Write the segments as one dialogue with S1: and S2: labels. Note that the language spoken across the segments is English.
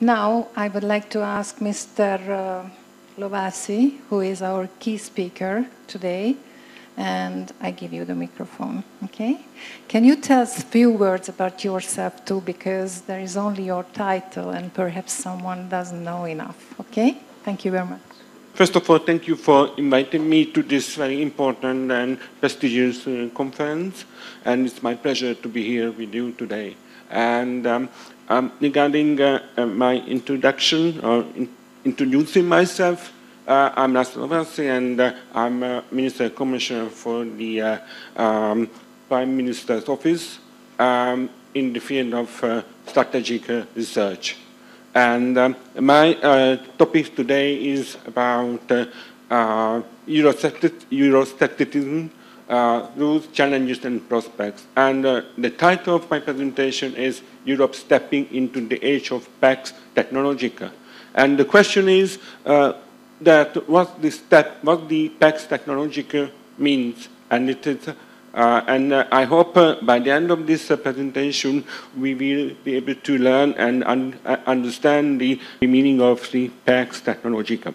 S1: Now, I would like to ask Mr. Lovászi, who is our key speaker today, and I give you the microphone, okay? Can you tell us a few words about yourself too, because there is only your title and perhaps someone doesn't know enough, okay? Thank you very much.
S2: First of all, thank you for inviting me to this very important and prestigious conference, and it's my pleasure to be here with you today. And regarding my introduction, or introducing myself, I'm Laszlo, and I'm a Minister Commissioner for the Prime Minister's Office in the field of strategic research. And my topic today is about Euroscepticism, rules, challenges, and prospects. And the title of my presentation is Europe Stepping into the Age of Pax Technologica. And the question is that what the Pax Technologica means, and it is I hope by the end of this presentation, we will be able to learn and understand the meaning of the Pax Technologica.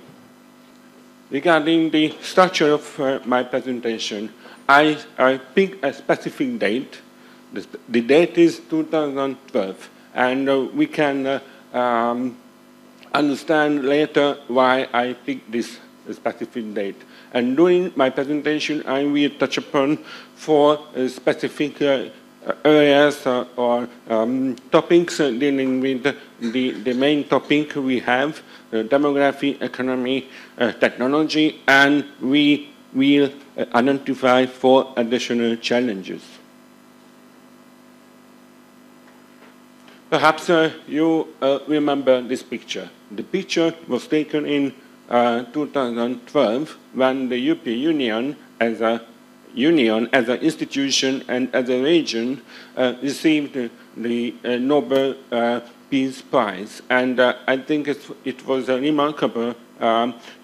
S2: Regarding the structure of my presentation, I picked a specific date. The date is 2012, and we can understand later why I picked this specific date. And during my presentation, I will touch upon four specific areas or topics dealing with the main topic we have, demography, economy, technology, and we will identify four additional challenges. Perhaps you remember this picture. The picture was taken in 2012 when the European Union as an institution and as a region received the Nobel Peace Prize. And I think it was a remarkable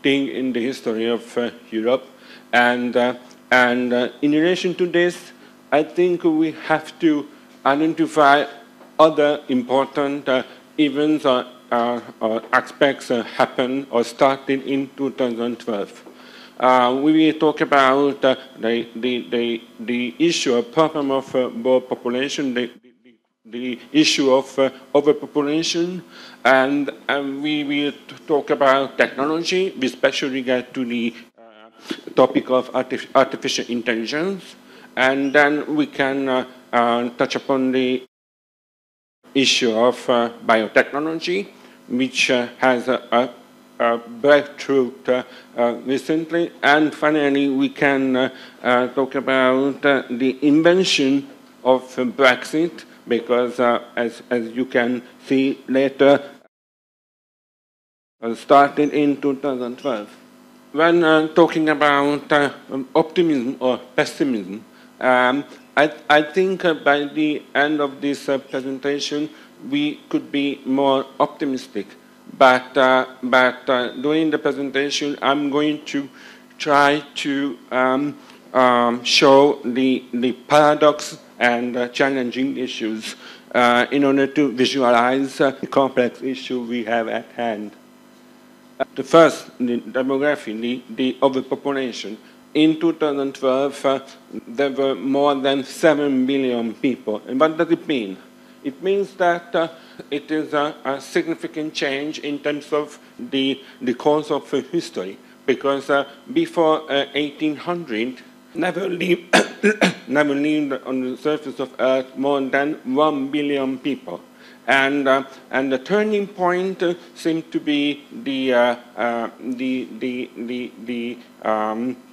S2: thing in the history of Europe. And in relation to this, I think we have to identify other important events or aspects happen or started in 2012. We will talk about the issue, a problem of world population, the issue of overpopulation, and we will talk about technology with special regard to the topic of artificial intelligence, and then we can touch upon the issue of biotechnology, which has a breakthrough recently. And finally, we can talk about the invention of Brexit, because as you can see later, started in 2012. When talking about optimism or pessimism, I think by the end of this presentation, we could be more optimistic. But during the presentation, I'm going to try to show the paradox and challenging issues in order to visualize the complex issue we have at hand. The first, the demography, the overpopulation. In 2012, there were more than 7 billion people. And what does it mean? It means that it is a significant change in terms of the course of history, because before 1800, never lived on the surface of Earth more than 1 billion people. And the turning point seemed to be the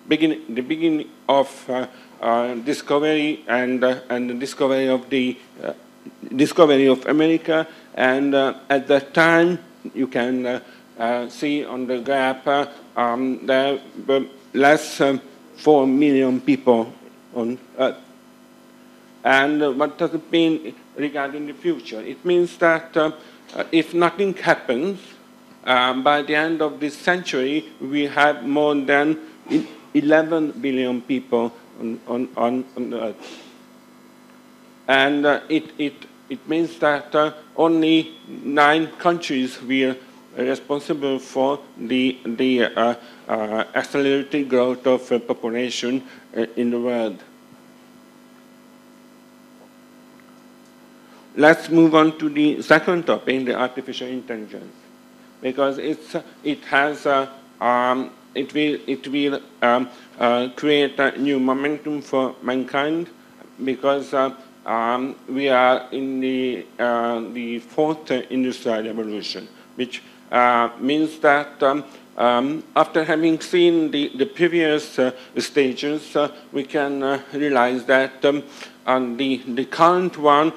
S2: beginning of discovery and the discovery of America. And at that time, you can see on the graph there were less 4 million people on Earth. And what does it mean regarding the future? It means that if nothing happens, by the end of this century, we have more than 11 billion people on the Earth. And it means that only 9 countries were responsible for the accelerated growth of population in the world. Let's move on to the second topic, the artificial intelligence, because it will create a new momentum for mankind, because we are in the fourth industrial revolution, which means that after having seen the previous stages, we can realize that the current one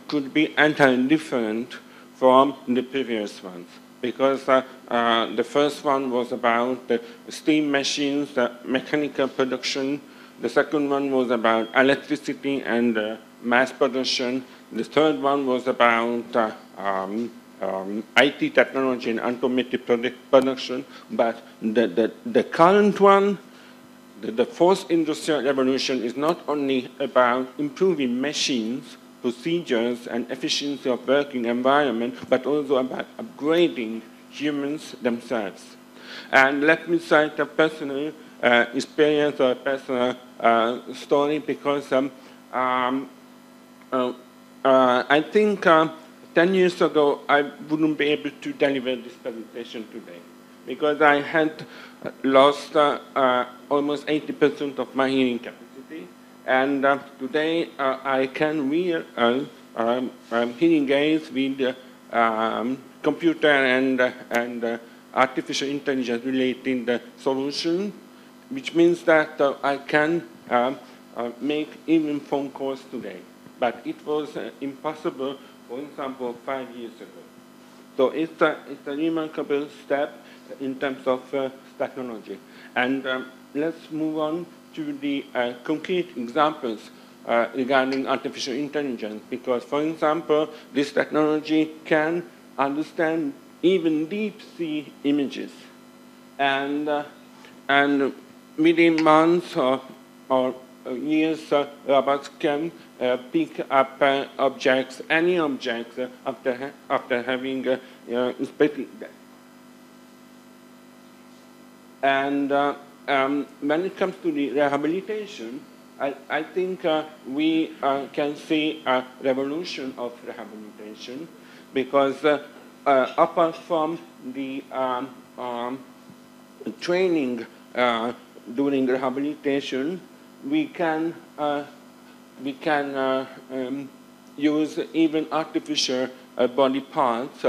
S2: could be entirely different from the previous ones, because the first one was about steam machines, mechanical production. The second one was about electricity and mass production. The third one was about IT technology and automated production. But the current one, the fourth industrial revolution, is not only about improving machines, procedures, and efficiency of working environment, but also about upgrading humans themselves. And let me cite a personal experience or a personal story, because I think 10 years ago I wouldn't be able to deliver this presentation today, because I had lost almost 80% of my hearing capacity. And today I can wear hearing aids with computer and artificial intelligence related solution, which means that I can make even phone calls today. But it was impossible, for example, 5 years ago. So it's a remarkable step in terms of technology. And let's move on to the concrete examples regarding artificial intelligence, because, for example, this technology can understand even deep sea images, and within months or years, robots can pick up objects, any objects, after having inspected them. And when it comes to the rehabilitation, I think we can see a revolution of rehabilitation, because apart from the training during rehabilitation, we can use even artificial body parts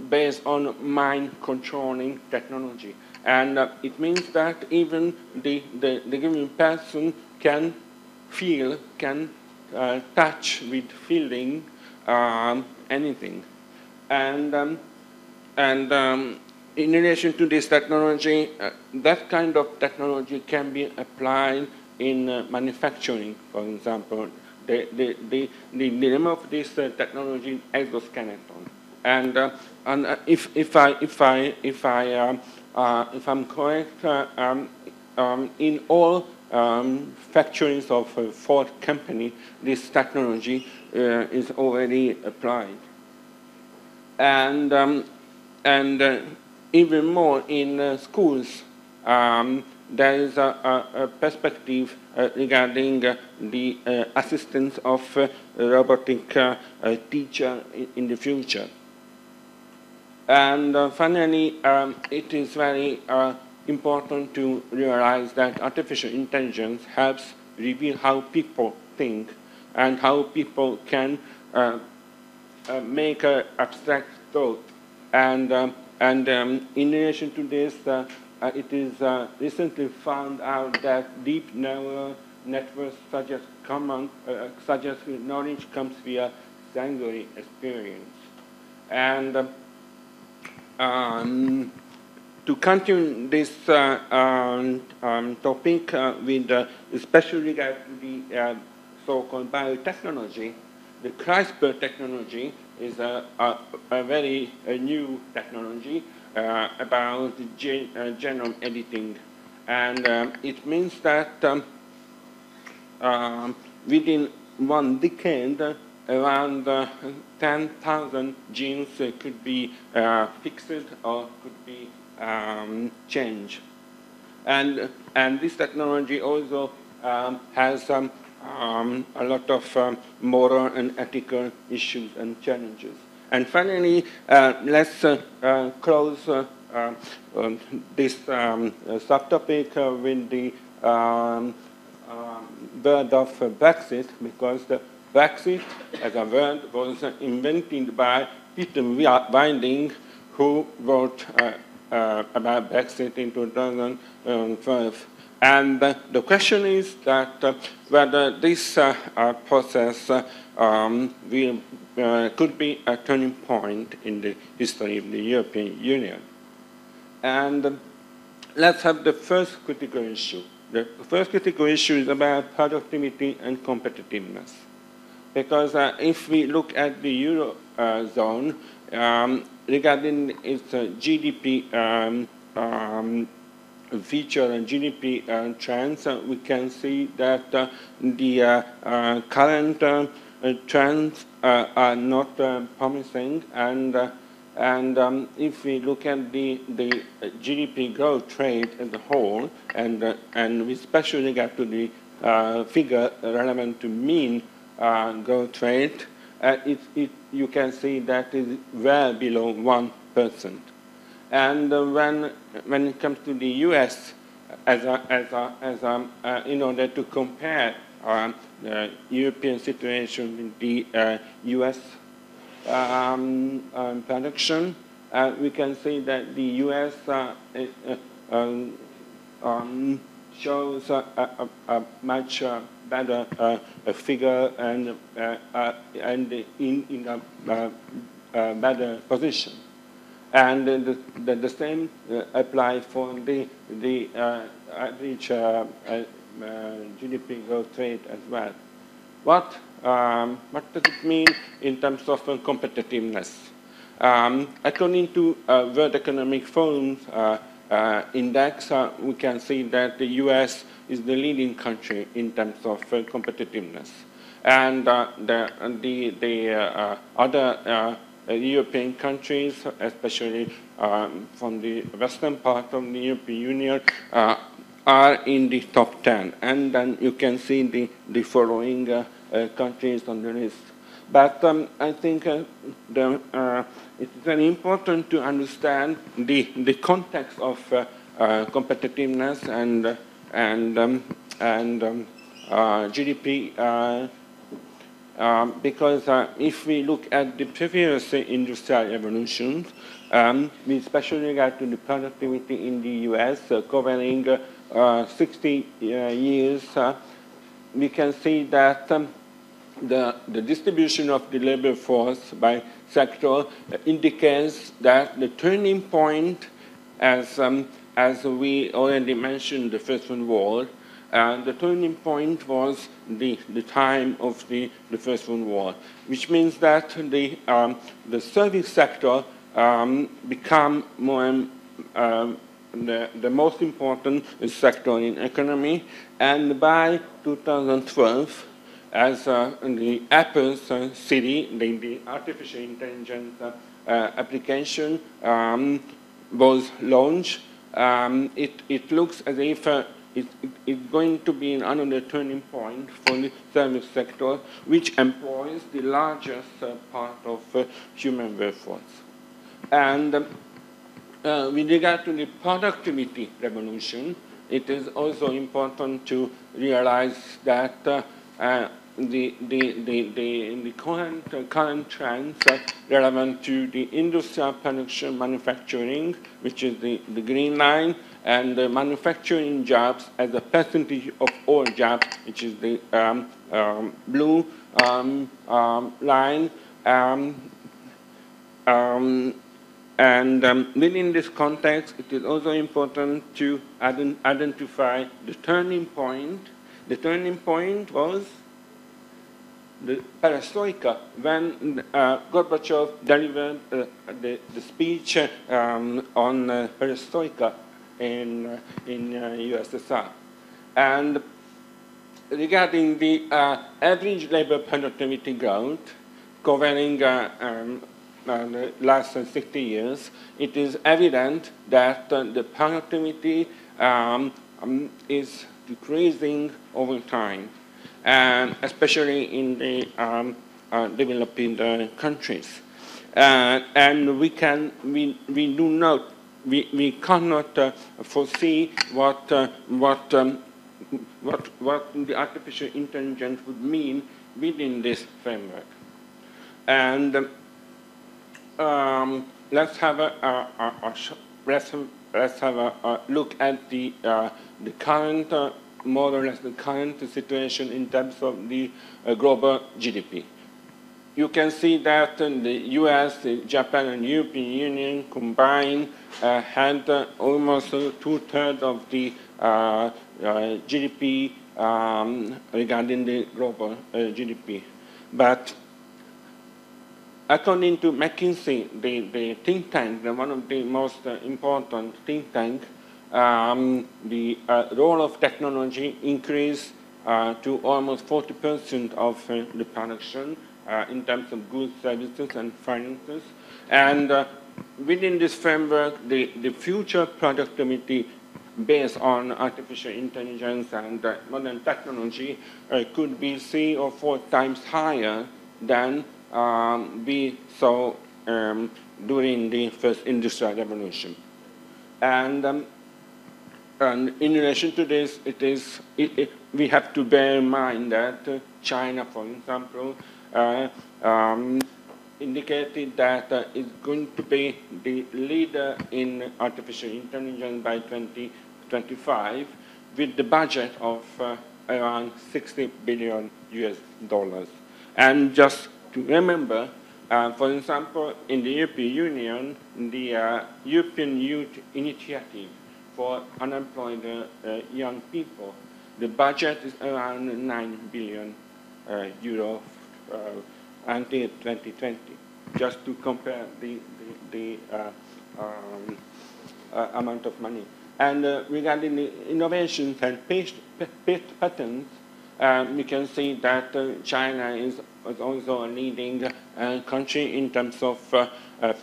S2: based on mind controlling technology. And it means that even the given person can feel, can touch with feeling anything. And in relation to this technology, that kind of technology can be applied in manufacturing, for example. The name of this technology is exoskeleton. And if I'm correct, in all factories of Ford company, this technology is already applied. And even more in schools, there is a perspective regarding the assistance of robotic teacher in the future. And finally, it is very important to realize that artificial intelligence helps reveal how people think and how people can make an abstract thought. And in relation to this, it is recently found out that deep neural networks suggest knowledge comes via sensory experience. And to continue this topic with special regard to the so-called biotechnology, the CRISPR technology is a very new technology about genome editing. And it means that within 1 decade, around 10,000 genes could be fixed or could be changed. And this technology also has a lot of moral and ethical issues and challenges. And finally, let's close this subtopic with the word of Brexit, because the Brexit as a word was invented by Peter Wilding, who wrote about Brexit in 2012. And the question is that whether this process could be a turning point in the history of the European Union. And let's have the first critical issue. The first critical issue is about productivity and competitiveness. Because if we look at the Eurozone, regarding its GDP feature and GDP trends, we can see that the current trends are not promising, and if we look at the GDP growth rate as a whole, and with special regard to the figure relevant to mean growth rate, you can see that it is well below 1%. And when it comes to the U.S., in order to compare the European situation with the U.S. Production, we can see that the U.S. Shows a much better figure and in a better position. And the same applies for the average GDP growth rate as well. What does it mean in terms of competitiveness? According to World Economic Forum's index, we can see that the U.S. is the leading country in terms of competitiveness. And the other European countries, especially from the western part of the European Union, are in the top 10. And then you can see the following countries on the list. But I think it's very important to understand the context of competitiveness and GDP, because if we look at the previous industrial revolutions, with special regard to the productivity in the US, covering 60 years, we can see that the distribution of the labor force by sector indicates that the turning point, as we already mentioned, the First World War, the turning point was the time of the First World War, which means that the service sector become more the most important sector in economy, and by 2012, as the Apple's Siri, the artificial intelligence application, was launched, it looks as if it's going to be another turning point for the service sector, which employs the largest part of human workforce. And with regard to the productivity revolution, it is also important to realize that the current trends relevant to the industrial production manufacturing, which is the green line, and the manufacturing jobs as a percentage of all jobs, which is the blue line. And within this context, it is also important to identify the turning point. The turning point was the perestroika, when Gorbachev delivered the speech on perestroika in USSR. And regarding the average labor productivity growth covering the last 60 years, it is evident that the productivity is decreasing over time, and especially in the developing countries. And we cannot foresee what the artificial intelligence would mean within this framework. And let's have a look at the current, more or less the current situation in terms of the global GDP. You can see that the US, Japan, and European Union combined had almost 2/3 of the GDP regarding the global GDP. But according to McKinsey, the think tank, one of the most important think tank, the role of technology increased to almost 40% of the production in terms of goods, services, and finances. And within this framework, the future productivity based on artificial intelligence and modern technology could be 3 or 4 times higher than we saw during the first industrial revolution. And in relation to this, we have to bear in mind that China, for example, indicated that it's going to be the leader in artificial intelligence by 2025 with the budget of around $60 billion US. And just to remember, for example, in the European Union, the European Youth Initiative for unemployed young people, the budget is around 9 billion euro until 2020, just to compare the amount of money. And regarding the innovations and patents, we can see that China is also a leading country in terms of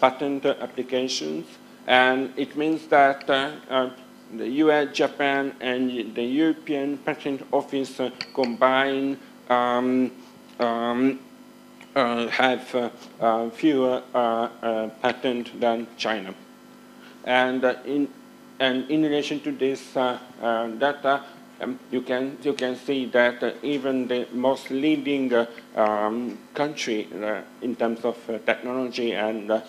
S2: patent applications. And it means that the US, Japan, and the European Patent Office combined have fewer patents than China. And in relation to this data, you can see that even the most leading country in terms of technology and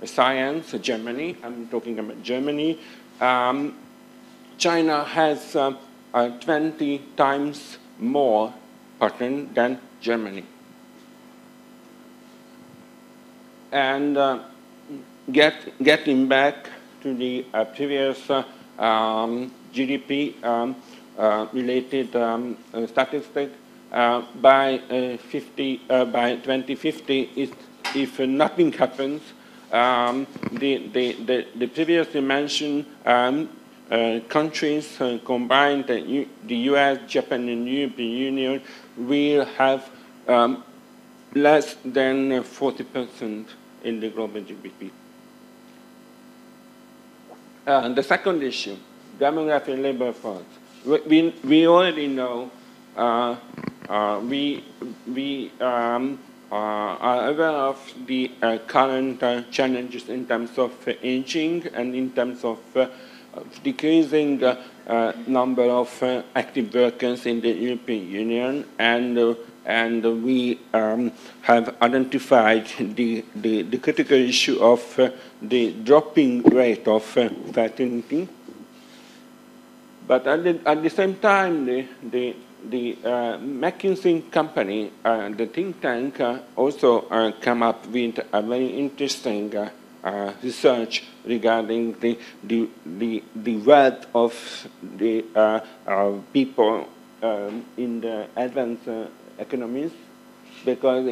S2: science, Germany, I'm talking about Germany, China has 20 times more patents than Germany. And getting back to the previous GDP related statistic, by 2050, if nothing happens, the previously mentioned countries combined, the US, Japan, and European Union will have less than 40% in the global GDP. The second issue, demography and labor force. We already know, we are aware of the current challenges in terms of aging and in terms of decreasing number of active workers in the European Union, and we have identified the critical issue of the dropping rate of fertility. But at the same time, the McKinsey company, the think tank, also come up with a very interesting research regarding the wealth of the people in the advanced economies, because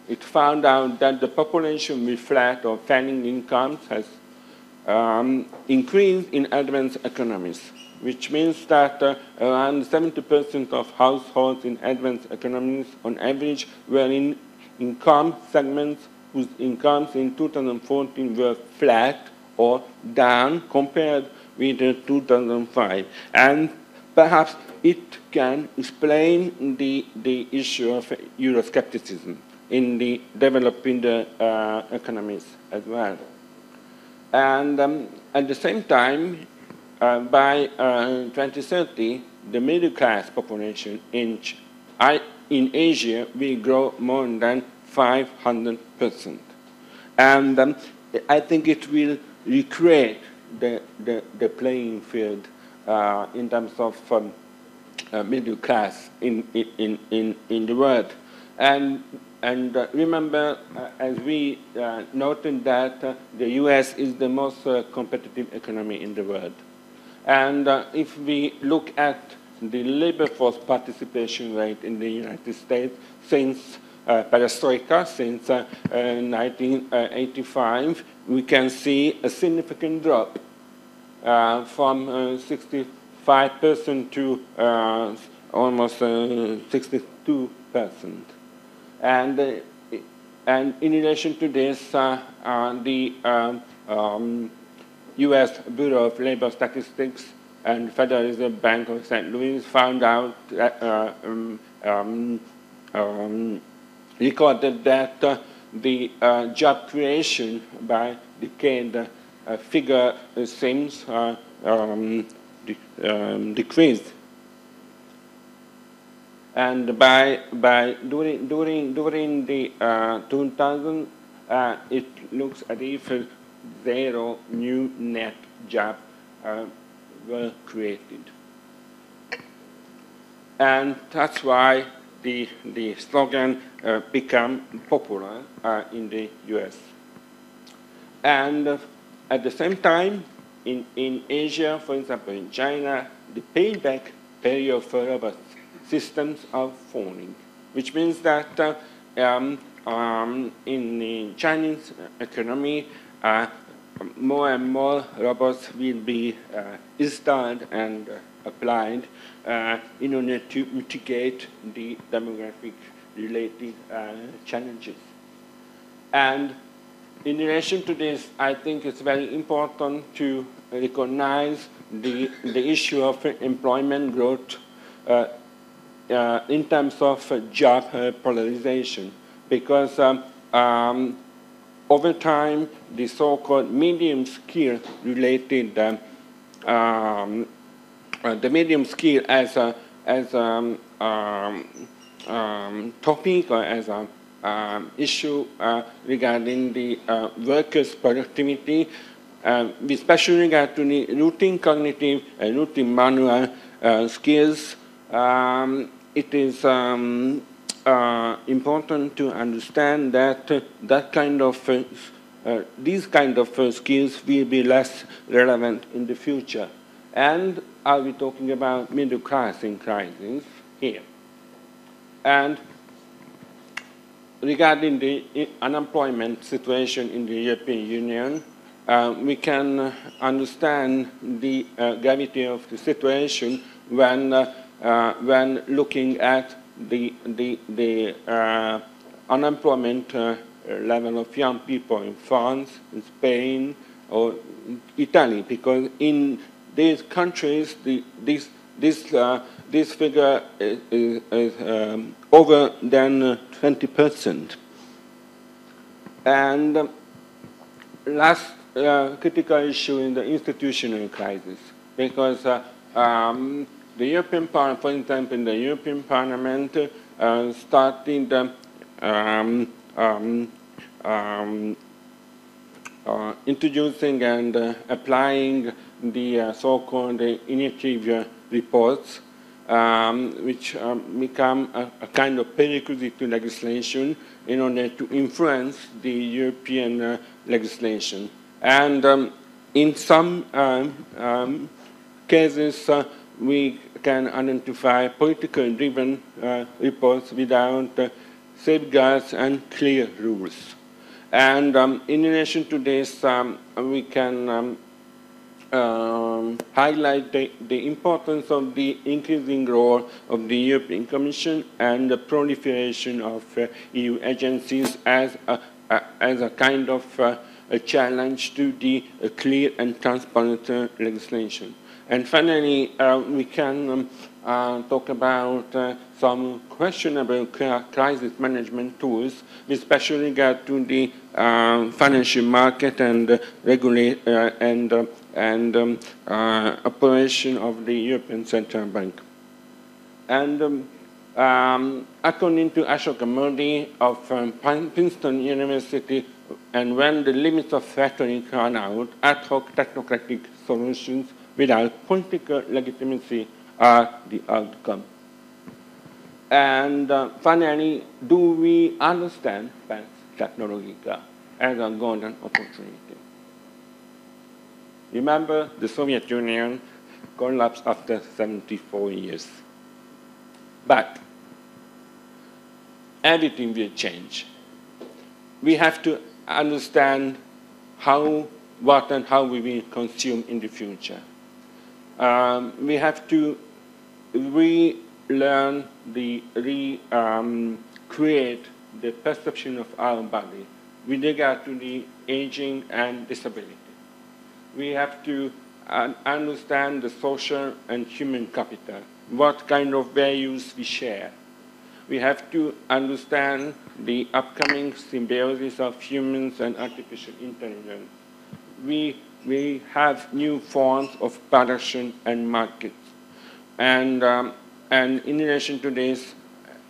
S2: it found out that the population with flat or falling incomes has increased in advanced economies. which means that around 70% of households in advanced economies on average were in income segments whose incomes in 2014 were flat or down compared with 2005. And perhaps it can explain the issue of Euroscepticism in the developing economies as well. And at the same time, by 2030, the middle class population in Asia will grow more than 500%. And I think it will recreate the playing field in terms of middle class in the world. And remember, as we noted that the US is the most competitive economy in the world. And if we look at the labor force participation rate in the United States since perestroika, since 1985, we can see a significant drop from 65% to almost 62%. And in relation to this, the U.S. Bureau of Labor Statistics and Federal Reserve Bank of St. Louis found out that, recorded that the job creation by decade figure seems decreased. And during the 2000, it looks as if 0 new net jobs were created. And that's why the slogan became popular in the US. And at the same time, in Asia, for example, in China, the payback period for robust systems are falling, which means that in the Chinese economy, more and more robots will be installed and applied in order to mitigate the demographic-related challenges. And in relation to this, I think it's very important to recognize the issue of employment growth in terms of job polarization, because over time, the so-called medium skill related, the medium skill as a topic or as a issue regarding the workers' productivity, with special regard to the routine cognitive and routine manual skills. It is important to understand that these kind of skills will be less relevant in the future. And are we talking about middle class in crisis here? And regarding the unemployment situation in the European Union, we can understand the gravity of the situation when looking at the unemployment level of young people in France, in Spain, or Italy, because in these countries, this figure is over than 20%. And last critical issue in the institutional crisis, because the European Parliament, for example, in the European Parliament, started introducing and applying the so-called initiative reports, which become a kind of prerequisite to legislation in order to influence the European legislation. And in some cases, we can identify politically driven reports without safeguards and clear rules. And in relation to this, we can highlight the importance of the increasing role of the European Commission and the proliferation of EU agencies as a kind of a challenge to the clear and transparent legislation. And finally, we can talk about some questionable crisis management tools, with special regard to the financial market and operation of the European Central Bank. And according to Ashoka Modi of Princeton University, and when the limits of rhetoric run out, ad hoc technocratic solutions without political legitimacy are the outcome. And finally, do we understand Pax Technologica as a golden opportunity? Remember, the Soviet Union collapsed after 74 years. But everything will change. We have to understand what and how we will consume in the future. We have to relearn, create the perception of our body with regard to the aging and disability. We have to understand the social and human capital, what kind of values we share. We have to understand the upcoming symbiosis of humans and artificial intelligence. We have new forms of production and markets. And in relation to this,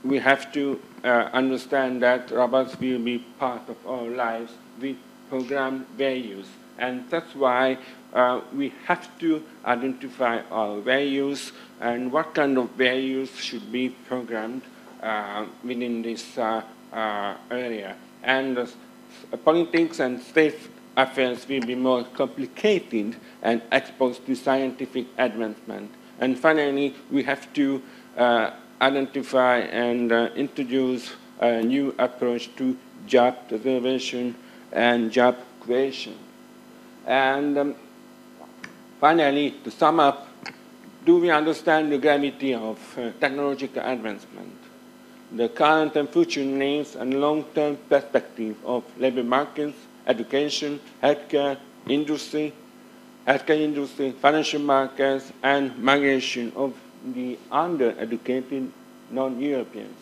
S2: we have to understand that robots will be part of our lives with programmed values. And that's why we have to identify our values and what kind of values should be programmed within this area. And politics and state affairs will be more complicated and exposed to scientific advancement. And finally, we have to identify and introduce a new approach to job preservation and job creation. And finally, to sum up, do we understand the gravity of technological advancement, the current and future needs and long-term perspective of labor markets, education, healthcare industry, financial markets, and migration of the under-educated non-Europeans?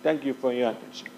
S2: Thank you for your attention.